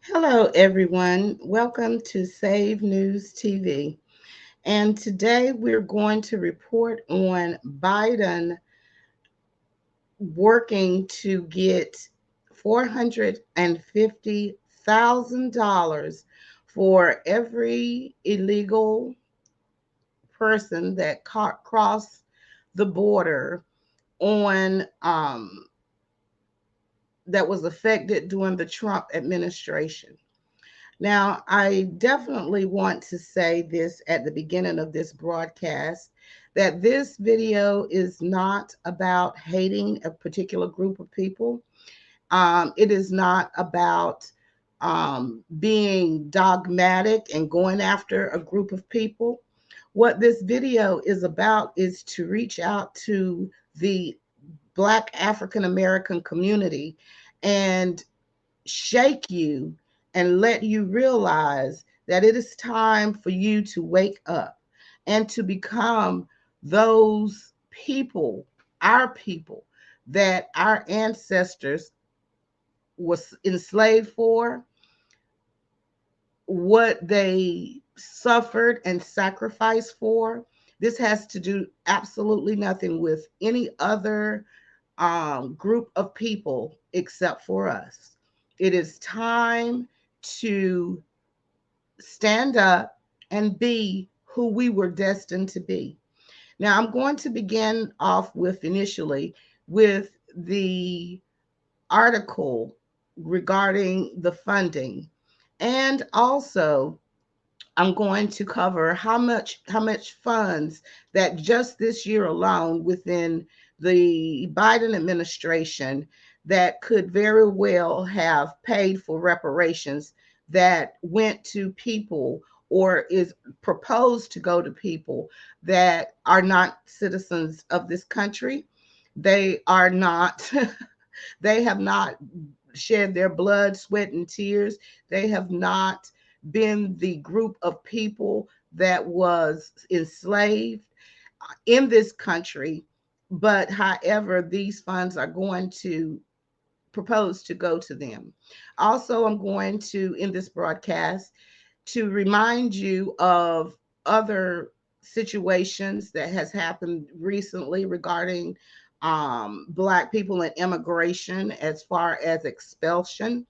Hello, everyone. Welcome to Save News TV. And today we're going to report on Biden working to get $450,000 for every illegal person that crossed the border on that was affected during the Trump administration. Now, I definitely want to say this at the beginning of this broadcast that this video is not about hating a particular group of people. It is not about being dogmatic and going after a group of people. What this video is about is to reach out to the Black African American community and shake you and let you realize that it is time for you to wake up and to become those people, our people, that our ancestors was enslaved for, what they suffered and sacrificed for. This has to do absolutely nothing with any other group of people except for us. It is time to stand up and be who we were destined to be. Now, I'm going to begin off with initially with the article regarding the funding, and also I'm going to cover how much funds that just this year alone within the Biden administration that could very well have paid for reparations that went to people or is proposed to go to people that are not citizens of this country. They are not they have not shed their blood, sweat, and tears. They have not been the group of people that was enslaved in this country. But however, these funds are going to propose to go to them. Also, I'm going to, in this broadcast, to remind you of other situations that has happened recently regarding Black people and immigration as far as expulsion.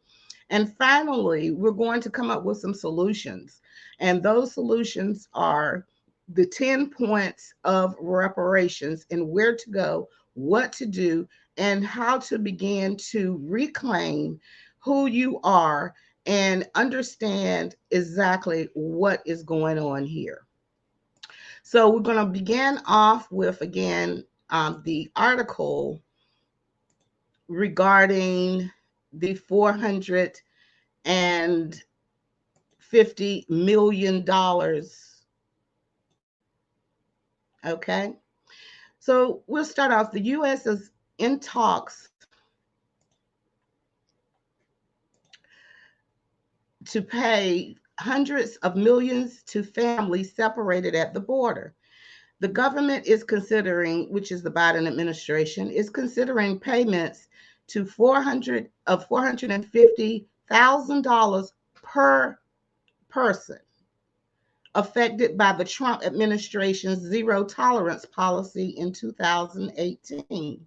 And finally, we're going to come up with some solutions. And those solutions are the 10 points of reparations and where to go, what to do, and how to begin to reclaim who you are and understand exactly what is going on here. So, we're going to begin off with again the article regarding the 450 million dollars. Okay. So we'll start off. The U.S. is in talks to pay hundreds of millions to families separated at the border. The government is considering, which is the Biden administration, is considering payments to 450,000 per person affected by the Trump administration's zero tolerance policy in 2018.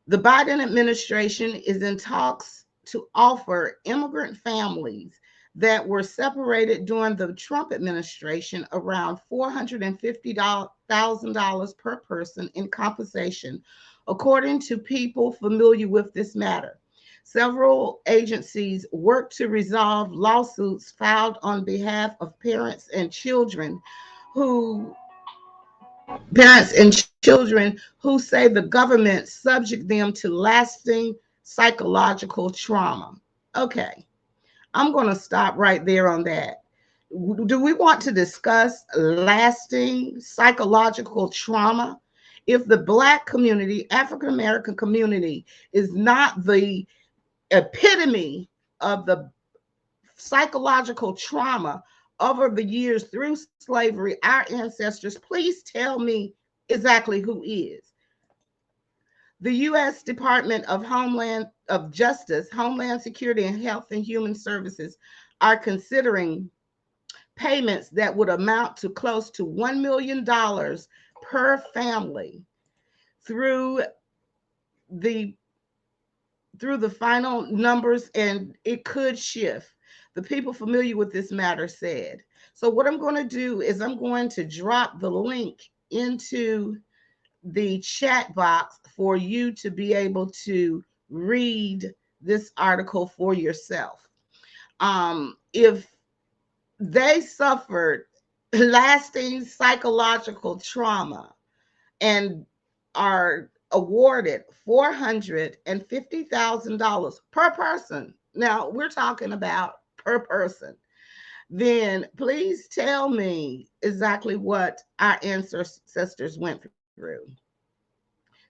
The Biden administration is in talks to offer immigrant families that were separated during the Trump administration around $450,000 per person in compensation, according to people familiar with this matter. Several agencies work to resolve lawsuits filed on behalf of who parents and children who say the government subject them to lasting psychological trauma. Okay, I'm going to stop right there on that. Do we want to discuss lasting psychological trauma? If the Black community, African American community, is not the epitome of the psychological trauma over the years through slavery, our ancestors, please tell me exactly who is. The U.S. Department of of Justice, Homeland Security, and Health and Human Services are considering payments that would amount to close to $1 million per family through the final numbers, and it could shift. The people familiar with this matter said. So what I'm going to do is I'm going to drop the link into the chat box for you to be able to read this article for yourself. If they suffered lasting psychological trauma and are awarded $450,000 per person. Now, we're talking about per person. Then please tell me exactly what our ancestors went through.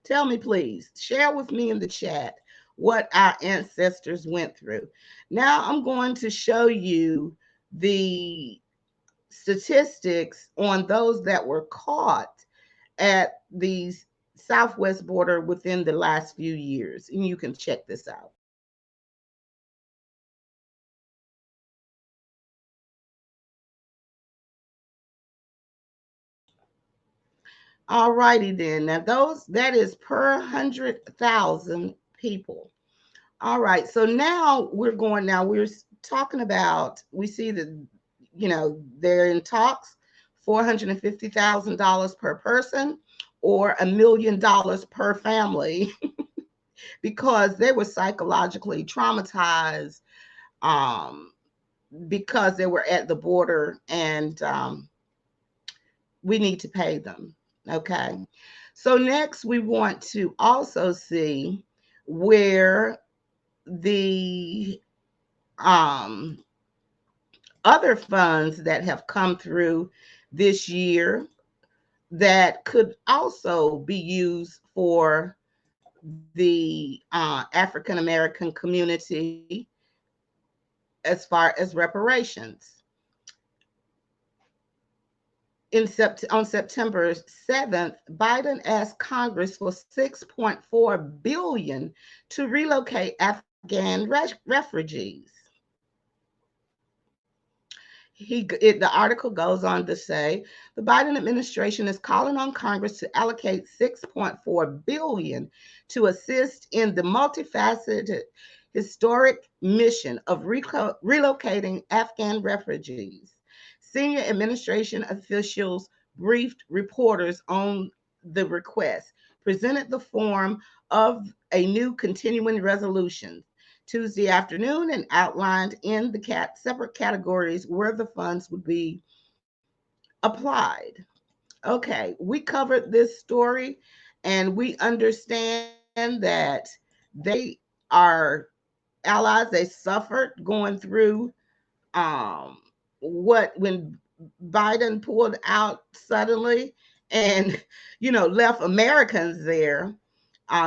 Tell me, please. Share with me in the chat what our ancestors went through. Now, I'm going to show you the statistics on those that were caught at the southwest border within the last few years. And you can check this out. All righty then. Now that is per 100,000 people. All right. So now we're talking about, we see that, they're in talks, $450,000 per person or $1 million per family because they were psychologically traumatized, because they were at the border, and we need to pay them. Okay. So next we want to also see where the other funds that have come through this year that could also be used for the African American community as far as reparations. On September 7th, Biden asked Congress for $6.4 billion to relocate Afghan refugees. The article goes on to say the Biden administration is calling on Congress to allocate $6.4 billion to assist in the multifaceted historic mission of relocating Afghan refugees. Senior administration officials briefed reporters on the request, presented the form of a new continuing resolution Tuesday afternoon, and outlined in the separate categories where the funds would be applied. Okay, we covered this story, and we understand that they are allies. They suffered going through when Biden pulled out suddenly and left Americans there.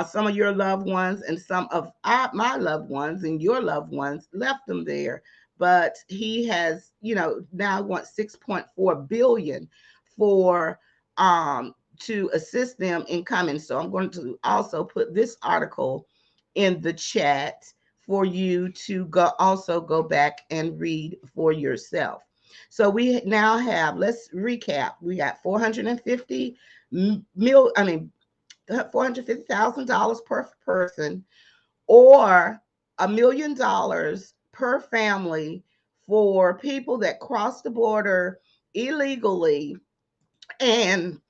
Some of your loved ones and some of my loved ones and your loved ones left them there. But he has, now wants $6.4 billion for to assist them in coming. So I'm going to also put this article in the chat for you to go back and read for yourself. So we now have, let's recap. We got $450,000 per person, or $1 million per family for people that cross the border illegally and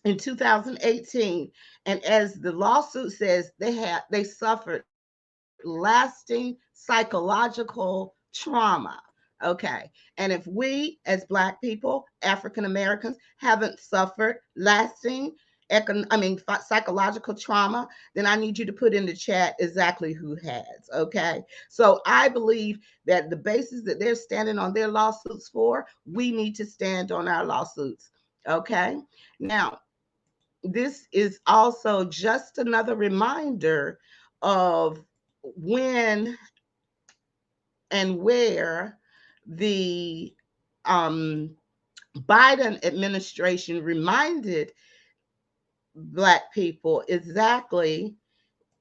in 2018. And as the lawsuit says, they suffered lasting psychological trauma. Okay. And if we as Black people, African Americans, haven't suffered lasting psychological trauma, then I need you to put in the chat exactly who has. Okay. So I believe that the basis that they're standing on their lawsuits for, we need to stand on our lawsuits. Okay. Now, this is also just another reminder of when and where the Biden administration reminded Black people exactly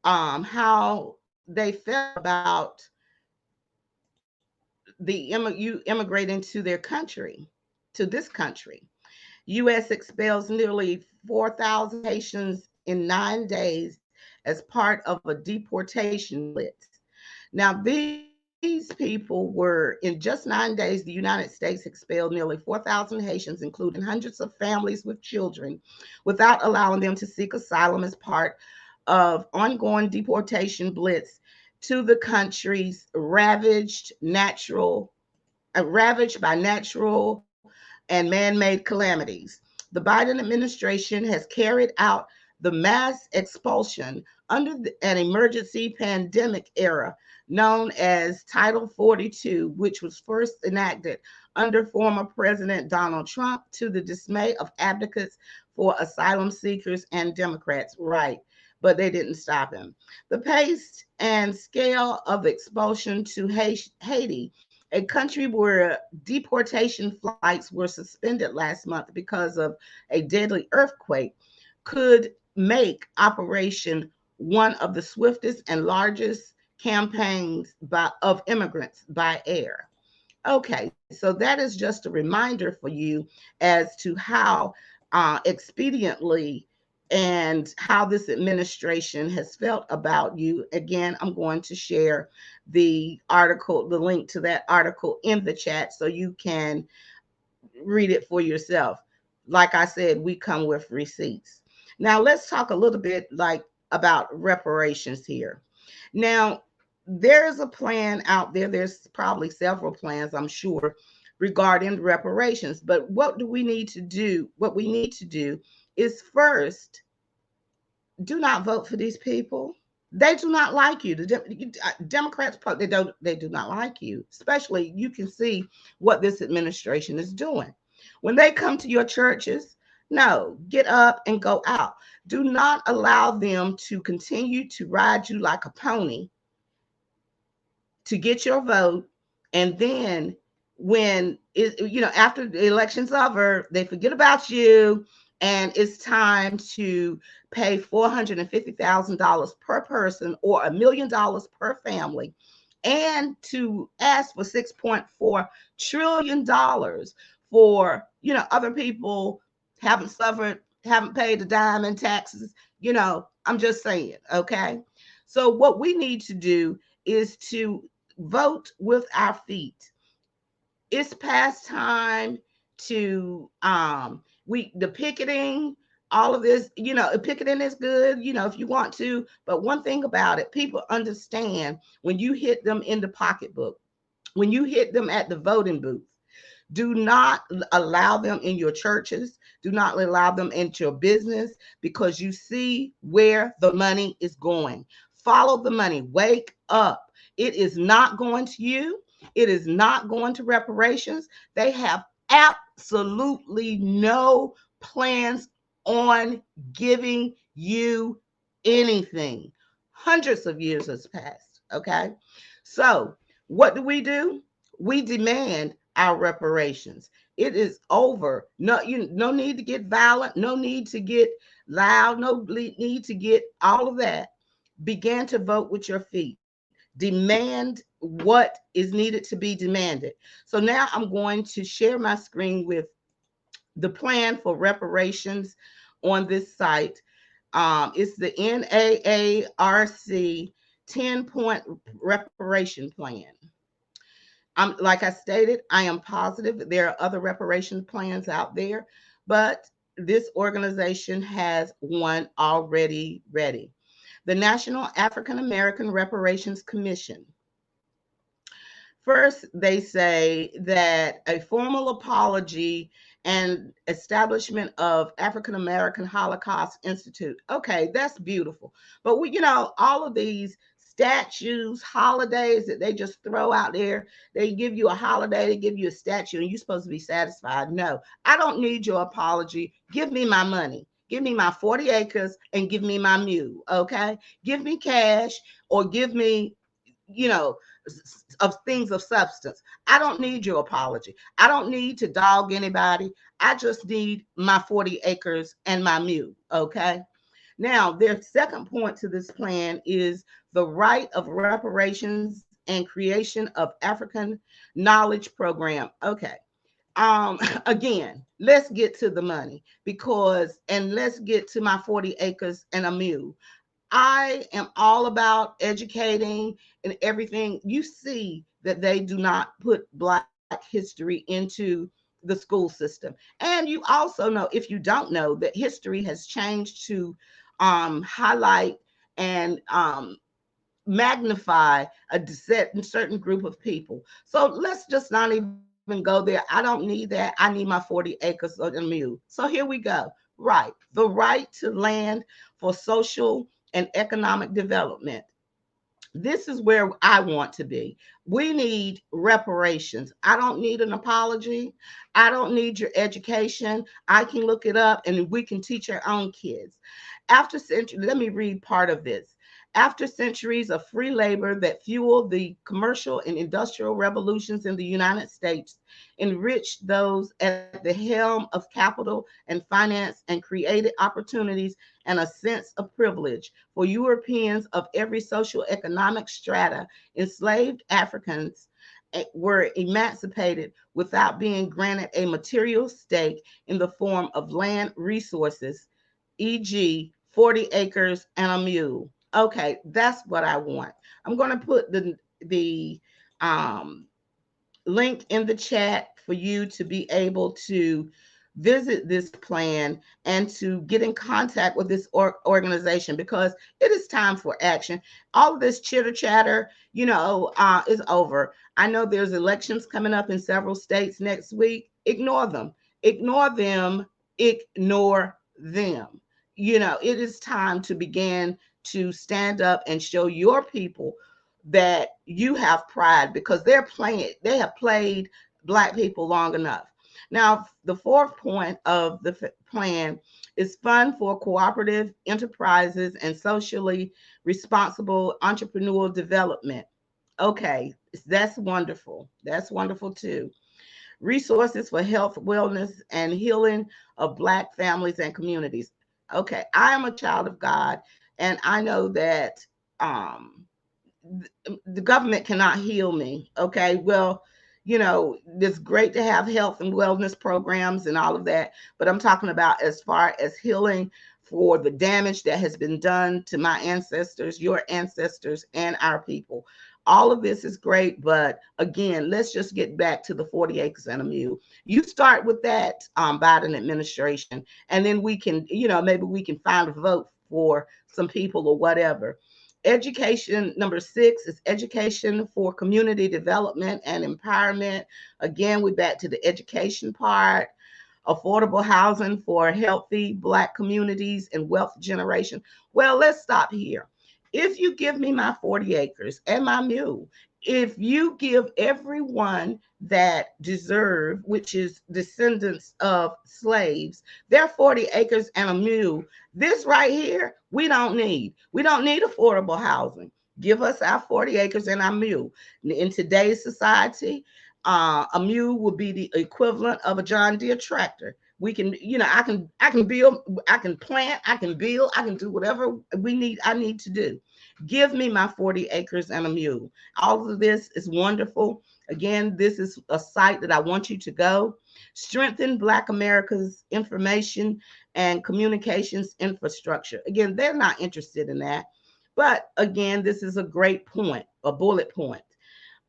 how they felt about you immigrating to their country, to this country. U.S. expels nearly 4,000 Haitians in 9 days as part of a deportation blitz. Now, these people were, in just 9 days, the United States expelled nearly 4,000 Haitians, including hundreds of families with children, without allowing them to seek asylum as part of ongoing deportation blitz to the countries ravaged by natural and man-made calamities. The Biden administration has carried out the mass expulsion under an emergency pandemic era known as Title 42, which was first enacted under former President Donald Trump to the dismay of advocates for asylum seekers and Democrats. Right, but they didn't stop him. The pace and scale of expulsion to Haiti, a country where deportation flights were suspended last month because of a deadly earthquake, could make Operation one of the swiftest and largest campaigns of immigrants by air. Okay, so that is just a reminder for you as to how expediently and how this administration has felt about you. Again, I'm going to share the article, the link to that article in the chat so you can read it for yourself. Like I said, we come with receipts. Now let's talk a little bit about reparations here. Now, there's a plan out there. There's probably several plans, I'm sure, regarding reparations. But what do we need to do? What we need to do is first, do not vote for these people. They do not like you. The Democrats, they do not like you. Especially, you can see what this administration is doing. When they come to your churches, no, get up and go out. Do not allow them to continue to ride you like a pony to get your vote. And then after the election's over, they forget about you, and it's time to pay $450,000 per person or $1 million per family, and to ask for $6.4 trillion for, other people haven't paid a dime in taxes. I'm just saying, okay? So what we need to do is to vote with our feet. It's past time to the picketing, all of this, picketing is good, if you want to. But one thing about it, people understand when you hit them in the pocketbook, when you hit them at the voting booth, do not allow them in your churches. Do not allow them into your business, because you see where the money is going. Follow the money. Wake up. It is not going to you. It is not going to reparations. They have absolutely no plans on giving you anything. Hundreds of years has passed. Okay. So what do? We demand our reparations. It is over. No need to get violent. No need to get loud. No need to get all of that. Begin to vote with your feet. Demand what is needed to be demanded. So now I'm going to share my screen with the plan for reparations on this site. It's the NAARC 10-point reparation plan. Like I stated, I am positive there are other reparation plans out there, but this organization has one already ready. The National African American Reparations Commission. First, they say that a formal apology and establishment of African American Holocaust Institute. Okay, that's beautiful. But all of these statues, holidays that they just throw out there, they give you a holiday, they give you a statue, and you're supposed to be satisfied. No, I don't need your apology. Give me my money. Give me my 40 acres and give me my mule, okay? Give me cash, or give me, of things of substance. I don't need your apology. I don't need to dog anybody. I just need my 40 acres and my mule, okay? Now, their second point to this plan is the right of reparations and creation of African knowledge program. Okay. Again, let's get to the money because, and let's get to my 40 acres and a mule. I am all about educating and everything. You see that they do not put Black history into the school system. And you also know, if you don't know, that history has changed to highlight and magnify a certain group of people. So let's just not even go there. I don't need that. I need my 40 acres of a mule. So here we go. Right. The right to land for social and economic development. This is where I want to be. We need reparations. I don't need an apology. I don't need your education. I can look it up and we can teach our own kids. After centuries, let me read part of this. After centuries of free labor that fueled the commercial and industrial revolutions in the United States, enriched those at the helm of capital and finance, and created opportunities and a sense of privilege for Europeans of every social economic strata, enslaved Africans were emancipated without being granted a material stake in the form of land resources, e.g., 40 acres and a mule. Okay, that's what I want. I'm going to put the um, link in the chat for you to be able to visit this plan and to get in contact with this organization because it is time for action. All of this chitter chatter, is over. I know there's elections coming up in several states next week. Ignore them. Ignore them. Ignore them. It is time to begin to stand up and show your people that you have pride because they have played Black people long enough. Now, the fourth point of the plan is fund for cooperative enterprises and socially responsible entrepreneurial development. Okay, that's wonderful. That's wonderful too. Resources for health, wellness, and healing of Black families and communities. Okay, I am a child of God, and I know that um, the government cannot heal me. Okay. Well, it's great to have health and wellness programs and all of that. But I'm talking about as far as healing for the damage that has been done to my ancestors, your ancestors, and our people. All of this is great. But again, let's just get back to the 40 acres and a mule. You start with that Biden administration, and then we can, maybe we can find a vote for some people or whatever. Education, number 6, is education for community development and empowerment. Again, we're back to the education part. Affordable housing for healthy Black communities and wealth generation. Well, let's stop here. If you give me my 40 acres and my mule, if you give everyone that deserve, which is descendants of slaves, their 40 acres and a mule, this right here, we don't need. We don't need affordable housing. Give us our 40 acres and our mule. In today's society, a mule would be the equivalent of a John Deere tractor. We can, I can build, I can plant, I can build, I can do whatever I need to do. Give me my 40 acres and a mule. All of this is wonderful. Again, this is a site that I want you to go. Strengthen Black America's information and communications infrastructure. Again, they're not interested in that. But again, this is a great point, a bullet point.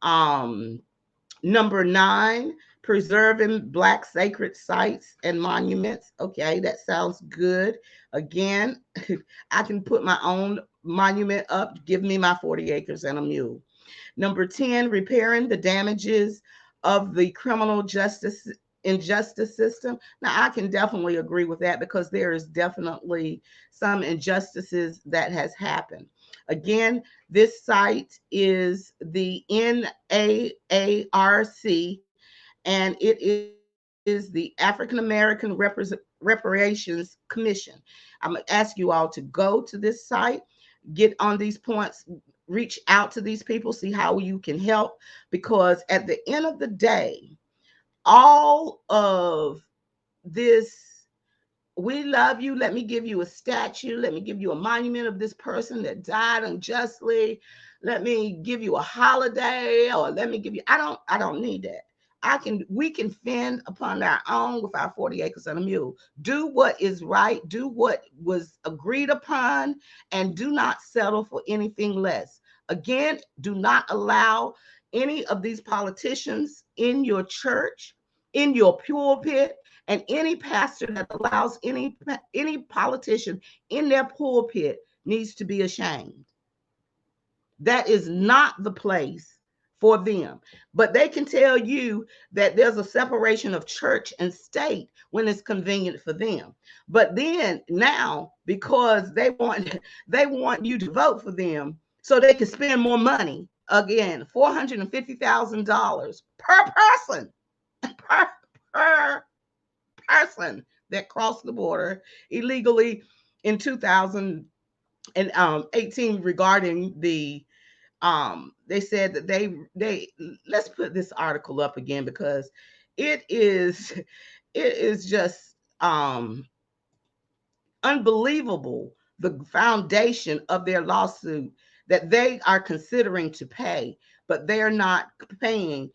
Um, Number 9, preserving Black sacred sites and monuments. Okay, that sounds good. Again, I can put my own monument up. Give me my 40 acres and a mule. Number 10, repairing the damages of the criminal justice injustice system. Now, I can definitely agree with that because there is definitely some injustices that has happened. Again, this site is the NAARC, and it is the African American Reparations Commission. I'm going to ask you all to go to this site, get on these points, reach out to these people, see how you can help, because at the end of the day, all of this we love you. Let me give you a statue. Let me give you a monument of this person that died unjustly. Let me give you a holiday, or let me give you, I don't need that. We can fend upon our own with our 40 acres and a mule. Do what is right, do what was agreed upon, and do not settle for anything less. Again, do not allow any of these politicians in your church, in your pulpit, and any pastor that allows any politician in their pulpit needs to be ashamed. That is not the place for them. But they can tell you that there's a separation of church and state when it's convenient for them. But then now, because they want you to vote for them so they can spend more money, again, $450,000 per person, per person that crossed the border illegally in 2018, regarding they said that they let's put this article up again, because it is just unbelievable, the foundation of their lawsuit, that they are considering to pay, but they're not paying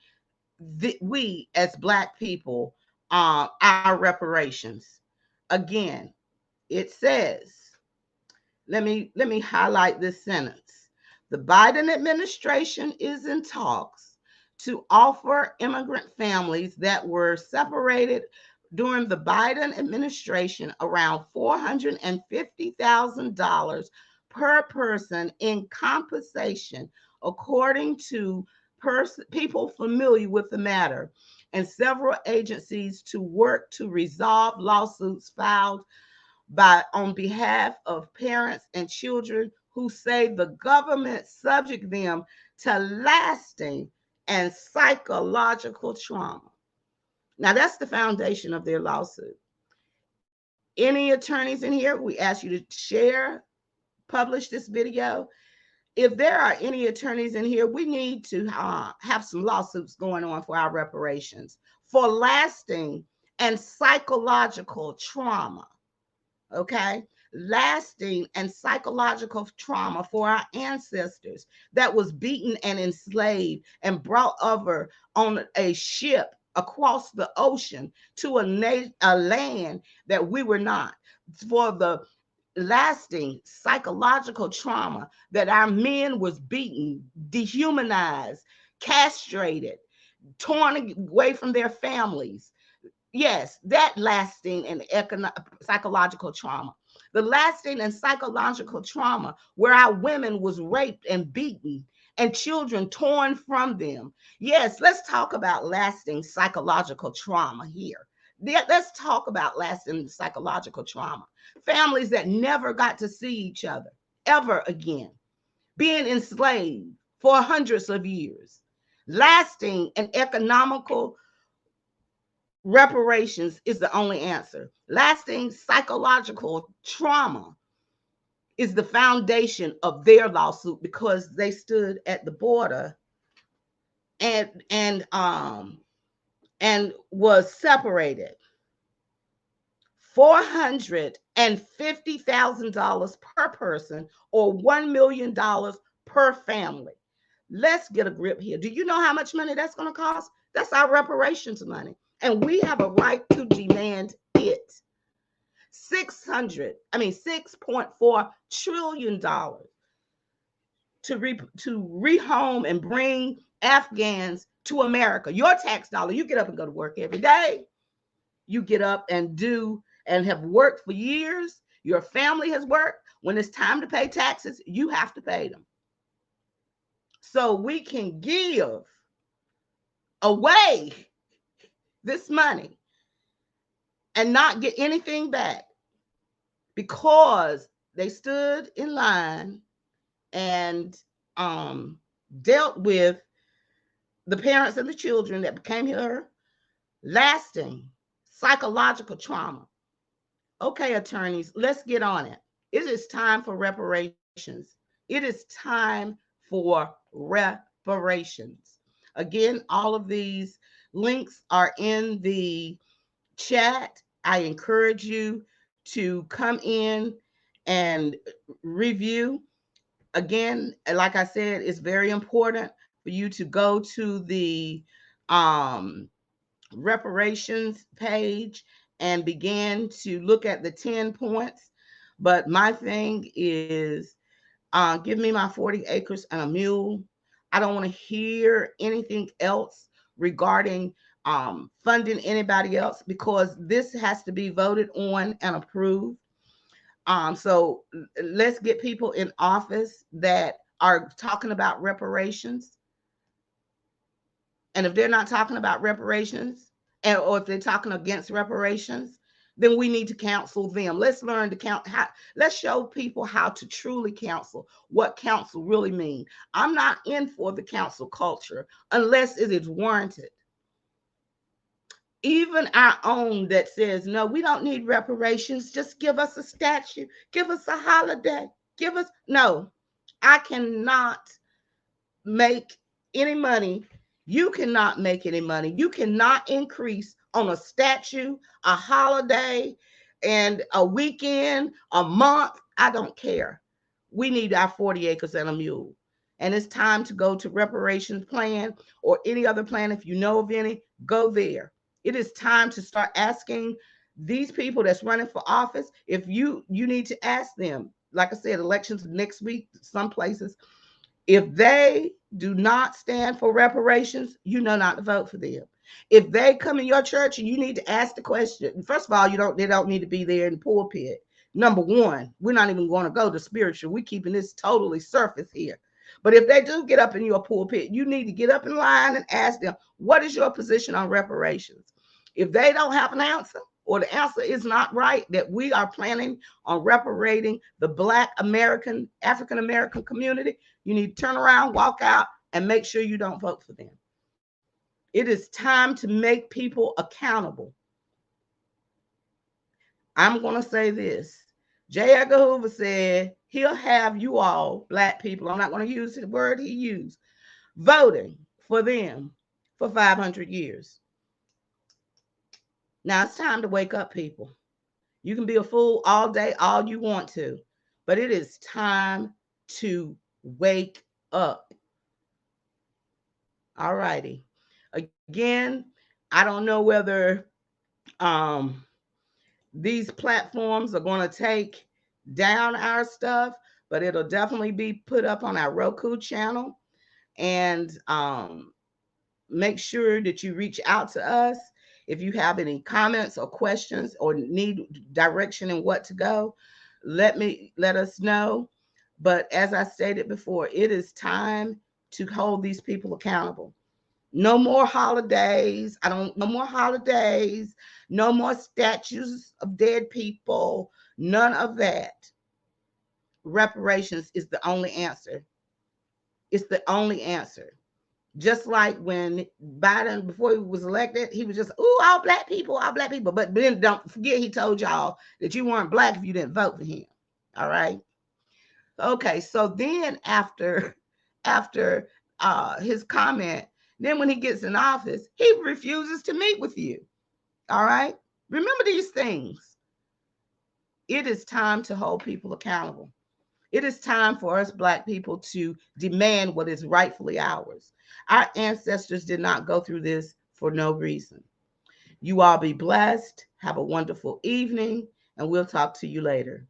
we as Black people our reparations. Again, it says, let me highlight this sentence. The Biden administration is in talks to offer immigrant families that were separated during the Biden administration around $450,000 per person in compensation, according to people familiar with the matter, and several agencies to work to resolve lawsuits filed on behalf of parents and children who say the government subject them to lasting and psychological trauma. Now, that's the foundation of their lawsuit. Any attorneys in here, we ask you to share, publish this video. If there are any attorneys in here, we need to have some lawsuits going on for our reparations for lasting and psychological trauma. Okay? Lasting and psychological trauma for our ancestors that was beaten and enslaved and brought over on a ship across the ocean to a land that we were not. For the lasting psychological trauma that our men was beaten, dehumanized, castrated, torn away from their families. Yes, that lasting and psychological trauma. The lasting and psychological trauma where our women was raped and beaten and children torn from them. Yes, let's talk about lasting psychological trauma here. Let's talk about lasting psychological trauma. Families that never got to see each other ever again, being enslaved for hundreds of years. Lasting and economical reparations is the only answer. Lasting psychological trauma is the foundation of their lawsuit, because they stood at the border and was separated. $450,000 per person, or $1 million per family. Let's get a grip here. Do you know how much money that's going to cost? That's our reparations money. And we have a right to demand it. $6.4 trillion to rehome and bring Afghans to America. Your tax dollar. You get up and go to work every day. You get up and do and have worked for years. Your family has worked. When it's time to pay taxes, you have to pay them. So we can give away this money and not get anything back, because they stood in line and dealt with the parents and the children that became here. Lasting psychological trauma. Okay, attorneys, let's get on it. It is time for reparations. It is time for reparations. Again, all of these links are in the chat. I encourage you to come in and review. Again, like I said, it's very important for you to go to the um, reparations page and begin to look at the 10 points. But my thing is, give me my 40 acres and a mule. I don't want to hear anything else regarding funding anybody else, because this has to be voted on and approved. So let's get people in office that are talking about reparations. And if they're not talking about reparations, or if they're talking against reparations, then we need to counsel them. Let's learn to count. Let's show people how to truly counsel, what counsel really means. I'm not in for the counsel culture unless it is warranted. Even our own that says, no, we don't need reparations. Just give us a statue, give us a holiday, give us. No, I cannot make any money. You cannot make any money. You cannot increase on a statue, a holiday, and a weekend, a month. I don't care. We need our 40 acres and a mule. And it's time to go to reparations plan or any other plan. If you know of any, go there. It is time to start asking these people that's running for office. If you need to ask them, like I said, elections next week, some places. If they do not stand for reparations, you know not to vote for them. If they come in your church and you need to ask the question, first of all, they don't need to be there in the pulpit. Number one, we're not even going to go to spiritual. We're keeping this totally surface here. But if they do get up in your pulpit, you need to get up in line and ask them, what is your position on reparations? If they don't have an answer, or the answer is not right, that we are planning on reparating the Black American, African American community, you need to turn around, walk out, and make sure you don't vote for them. It is time to make people accountable. I'm going to say this. J. Edgar Hoover said he'll have you all, Black people, I'm not going to use the word he used, voting for them for 500 years. Now it's time to wake up, people. You can be a fool all day, all you want to, but it is time to wake up. All righty. Again, I don't know whether these platforms are going to take down our stuff, but it'll definitely be put up on our Roku channel. And make sure that you reach out to us if you have any comments or questions or need direction in what to go. Let us know. But as I stated before, it is time to hold these people accountable. No more holidays. No more holidays. No more statues of dead people. None of that. Reparations is the only answer. It's the only answer. Just like when Biden, before he was elected, he was just, all Black people, all Black people. But then don't forget, he told y'all that you weren't Black if you didn't vote for him. All right. Okay. So then after his comment, then when he gets in office, he refuses to meet with you. All right. Remember these things. It is time to hold people accountable. It is time for us Black people to demand what is rightfully ours. Our ancestors did not go through this for no reason. You all be blessed. Have a wonderful evening, and we'll talk to you later.